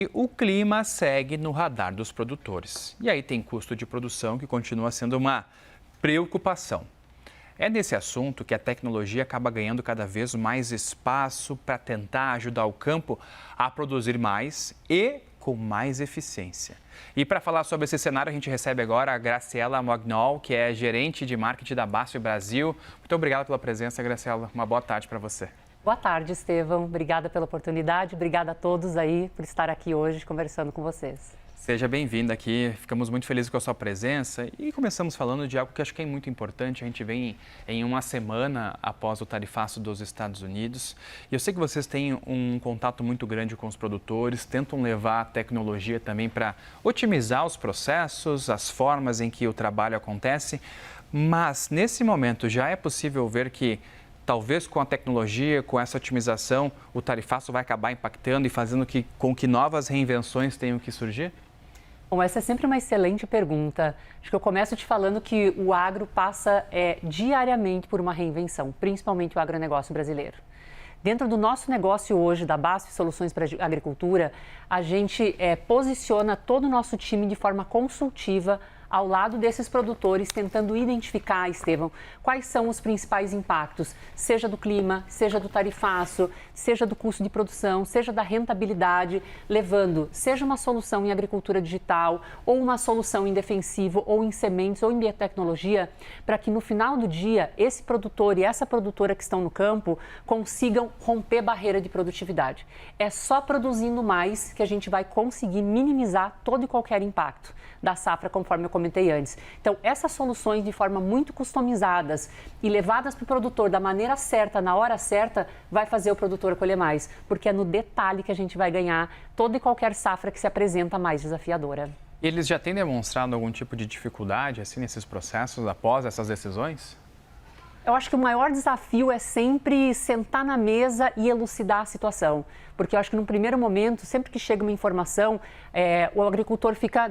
E o clima segue no radar dos produtores. E aí tem custo de produção que continua sendo uma preocupação. É nesse assunto que a tecnologia acaba ganhando cada vez mais espaço para tentar ajudar o campo a produzir mais e com mais eficiência. E para falar sobre esse cenário, a gente recebe agora a Graciela Mognol, que é gerente de marketing da BASF Brasil. Muito obrigado pela presença, Graciela. Uma boa tarde para você. Boa tarde, Estevão. Obrigada pela oportunidade. Obrigada a todos aí por estar aqui hoje conversando com vocês. Seja bem-vinda aqui, ficamos muito felizes com a sua presença e começamos falando de algo que acho que é muito importante. A gente vem em uma semana após o tarifaço dos Estados Unidos e eu sei que vocês têm um contato muito grande com os produtores, tentam levar a tecnologia também para otimizar os processos, as formas em que o trabalho acontece, mas nesse momento já é possível ver que talvez com a tecnologia, com essa otimização, o tarifaço vai acabar impactando e fazendo com que novas reinvenções tenham que surgir? Bom, essa é sempre uma excelente pergunta. Acho que eu começo te falando que o agro passa diariamente por uma reinvenção, principalmente o agronegócio brasileiro. Dentro do nosso negócio hoje, da BASF Soluções para a Agricultura, a gente posiciona todo o nosso time de forma consultiva ao lado desses produtores, tentando identificar, Estevão, quais são os principais impactos, seja do clima, seja do tarifaço, seja do custo de produção, seja da rentabilidade, levando seja uma solução em agricultura digital, ou uma solução em defensivo, ou em sementes, ou em biotecnologia, para que no final do dia, esse produtor e essa produtora que estão no campo consigam romper barreira de produtividade. É só produzindo mais que a gente vai conseguir minimizar todo e qualquer impacto da safra, conforme eu comentei antes. Então, essas soluções de forma muito customizadas e levadas para o produtor da maneira certa, na hora certa, vai fazer o produtor colher mais, porque é no detalhe que a gente vai ganhar toda e qualquer safra que se apresenta mais desafiadora. Eles já têm demonstrado algum tipo de dificuldade assim nesses processos após essas decisões? Eu acho que o maior desafio é sempre sentar na mesa e elucidar a situação. Porque eu acho que no primeiro momento, sempre que chega uma informação, o agricultor fica,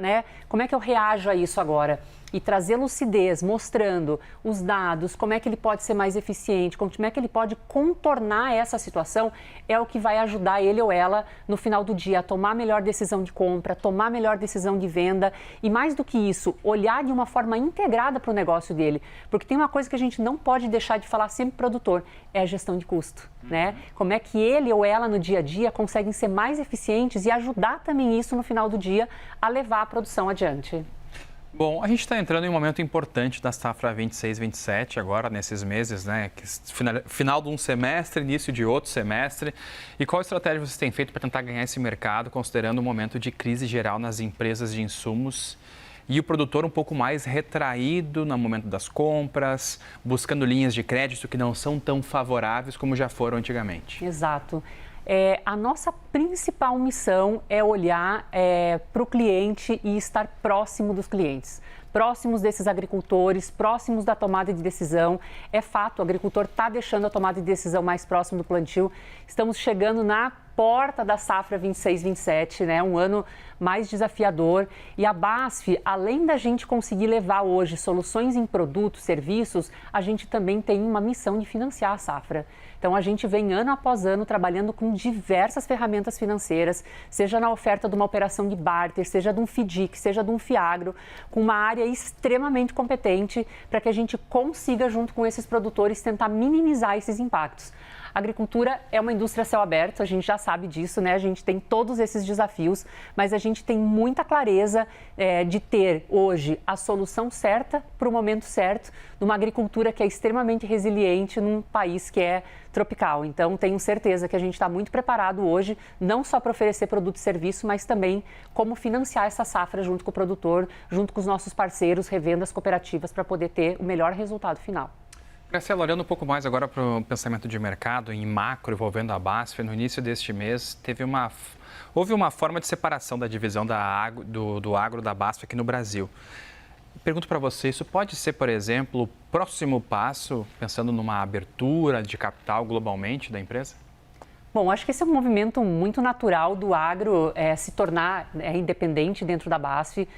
como é que eu reajo a isso agora? E trazer lucidez, mostrando os dados, como é que ele pode ser mais eficiente, como é que ele pode contornar essa situação, é o que vai ajudar ele ou ela, no final do dia, a tomar a melhor decisão de compra, tomar a melhor decisão de venda e, mais do que isso, olhar de uma forma integrada para o negócio dele. Porque tem uma coisa que a gente não pode deixar de falar sempre pro produtor, é a gestão de custo, Como é que ele ou ela, no dia a dia, conseguem ser mais eficientes e ajudar também isso, no final do dia, a levar a produção adiante. Bom, a gente está entrando em um momento importante da safra 26-27 agora, nesses meses, Final de um semestre, início de outro semestre. E qual estratégia vocês têm feito para tentar ganhar esse mercado, considerando o momento de crise geral nas empresas de insumos e o produtor um pouco mais retraído no momento das compras, buscando linhas de crédito que não são tão favoráveis como já foram antigamente? Exato. A nossa principal missão é olhar para o cliente e estar próximo dos clientes, próximos desses agricultores, próximos da tomada de decisão. É fato, o agricultor está deixando a tomada de decisão mais próximo do plantio. Estamos chegando na porta da safra 26-27, um ano mais desafiador. E a BASF, além da gente conseguir levar hoje soluções em produtos, serviços, a gente também tem uma missão de financiar a safra. Então, a gente vem ano após ano trabalhando com diversas ferramentas financeiras, seja na oferta de uma operação de barter, seja de um FIDIC, seja de um FIAGRO, com uma área extremamente competente para que a gente consiga, junto com esses produtores, tentar minimizar esses impactos. A agricultura é uma indústria a céu aberto, a gente já sabe disso, A gente tem todos esses desafios, mas a gente tem muita clareza de ter hoje a solução certa para o momento certo, numa agricultura que é extremamente resiliente num país que é tropical. Então, tenho certeza que a gente está muito preparado hoje, não só para oferecer produto e serviço, mas também como financiar essa safra junto com o produtor, junto com os nossos parceiros, revendas cooperativas, para poder ter o melhor resultado final. Graciela, olhando um pouco mais agora para o pensamento de mercado em macro envolvendo a BASF, no início deste mês houve uma forma de separação da divisão do agro da BASF aqui no Brasil. Pergunto para você, isso pode ser, por exemplo, o próximo passo, pensando numa abertura de capital globalmente da empresa? Bom, acho que esse é um movimento muito natural do agro se tornar independente dentro da BASF.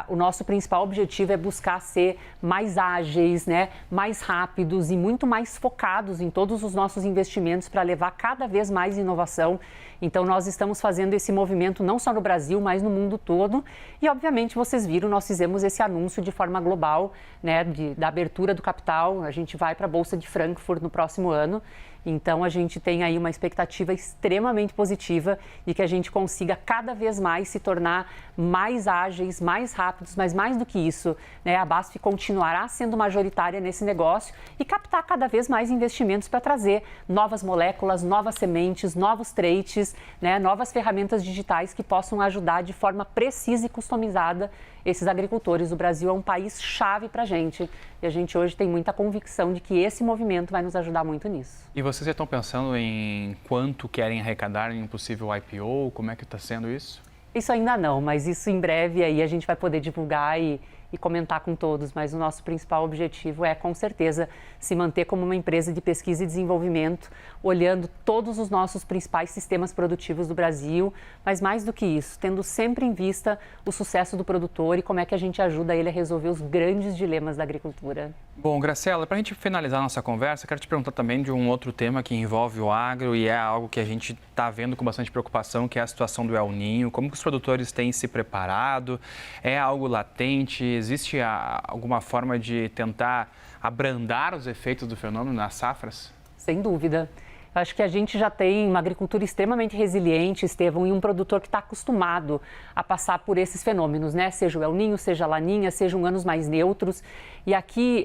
O nosso principal objetivo é buscar ser mais ágeis, mais rápidos e muito mais focados em todos os nossos investimentos para levar cada vez mais inovação. Então, nós estamos fazendo esse movimento não só no Brasil, mas no mundo todo. E, obviamente, vocês viram, nós fizemos esse anúncio de forma global, né, da abertura do capital. A gente vai para a Bolsa de Frankfurt no próximo ano. Então, a gente tem aí uma expectativa extremamente positiva de que a gente consiga cada vez mais se tornar mais ágeis, mais rápidos, mas mais do que isso, né, a BASF continuará sendo majoritária nesse negócio e captar cada vez mais investimentos para trazer novas moléculas, novas sementes, novos traits, né, novas ferramentas digitais que possam ajudar de forma precisa e customizada esses agricultores. O Brasil é um país chave para a gente e a gente hoje tem muita convicção de que esse movimento vai nos ajudar muito nisso. E vocês já estão pensando em quanto querem arrecadar em um possível IPO? Como é que está sendo isso? Isso ainda não, mas isso em breve aí a gente vai poder divulgar e comentar com todos, mas o nosso principal objetivo é, com certeza, se manter como uma empresa de pesquisa e desenvolvimento, olhando todos os nossos principais sistemas produtivos do Brasil, mas mais do que isso, tendo sempre em vista o sucesso do produtor e como é que a gente ajuda ele a resolver os grandes dilemas da agricultura. Bom, Graciela, para a gente finalizar a nossa conversa, quero te perguntar também de um outro tema que envolve o agro e é algo que a gente está vendo com bastante preocupação, que é a situação do El Niño. Como que os produtores têm se preparado? É algo latente? Existe alguma forma de tentar abrandar os efeitos do fenômeno nas safras? Sem dúvida. Acho que a gente já tem uma agricultura extremamente resiliente, Estevão, e um produtor que está acostumado a passar por esses fenômenos, né? Seja o El Niño, seja a Laninha, sejam anos mais neutros. E aqui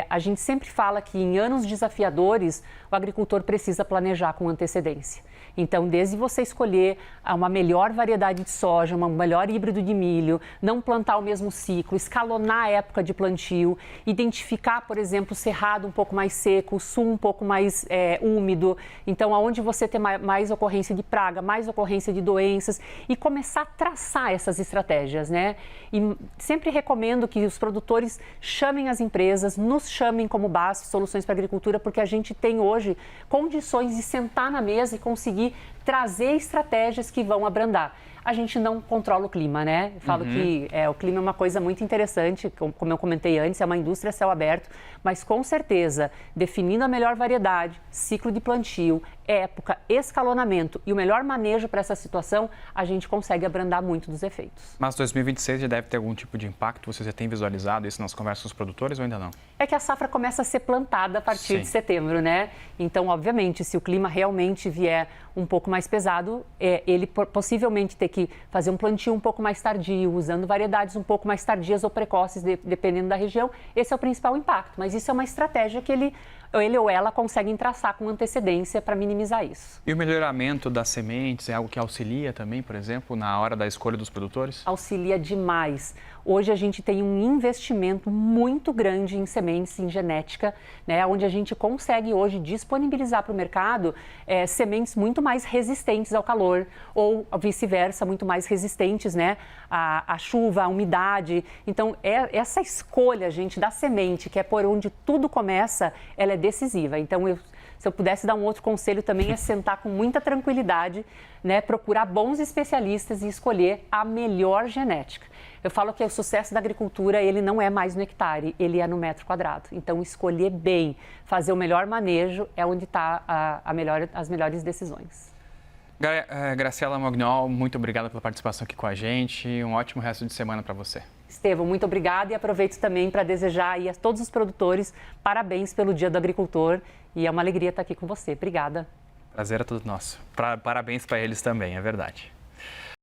a gente sempre fala que em anos desafiadores o agricultor precisa planejar com antecedência. Então, desde você escolher uma melhor variedade de soja, um melhor híbrido de milho, não plantar o mesmo ciclo, escalonar a época de plantio, identificar, por exemplo, o cerrado um pouco mais seco, o sul um pouco mais úmido. Então, aonde você tem mais ocorrência de praga, mais ocorrência de doenças e começar a traçar essas estratégias, né? E sempre recomendo que os produtores chamem as empresas, nos chamem como BASF Soluções para a Agricultura, porque a gente tem hoje condições de sentar na mesa e conseguir trazer estratégias que vão abrandar. A gente não controla o clima, né? Eu falo que o clima é uma coisa muito interessante, como eu comentei antes, é uma indústria a céu aberto, mas com certeza, definindo a melhor variedade, ciclo de plantio, época, escalonamento e o melhor manejo para essa situação, a gente consegue abrandar muito dos efeitos. Mas 2026 já deve ter algum tipo de impacto? Você já tem visualizado isso nas conversas com os produtores ou ainda não? É que a safra começa a ser plantada a partir de setembro, né? Então, obviamente, se o clima realmente vier um pouco mais pesado, ele possivelmente ter que fazer um plantio um pouco mais tardio, usando variedades um pouco mais tardias ou precoces, dependendo da região. Esse é o principal impacto, mas isso é uma estratégia que ele ou ela conseguem traçar com antecedência para minimizar isso. E o melhoramento das sementes é algo que auxilia também, por exemplo, na hora da escolha dos produtores? Auxilia demais. Hoje a gente tem um investimento muito grande em sementes, em genética, né, onde a gente consegue hoje disponibilizar para o mercado sementes muito mais resistentes ao calor ou vice-versa, muito mais resistentes, né, à chuva, à umidade. Então, essa escolha, gente, da semente, que é por onde tudo começa, ela é decisiva. Então, se eu pudesse dar um outro conselho também é sentar com muita tranquilidade, né, procurar bons especialistas e escolher a melhor genética. Eu falo que o sucesso da agricultura, ele não é mais no hectare, ele é no metro quadrado. Então, escolher bem, fazer o melhor manejo é onde está as melhores decisões. Graciela Magnol, muito obrigada pela participação aqui com a gente. Um ótimo resto de semana para você. Estevão, muito obrigada e aproveito também para desejar aí a todos os produtores parabéns pelo Dia do Agricultor e é uma alegria estar aqui com você. Obrigada. Prazer é todo nosso. Parabéns para eles também, é verdade.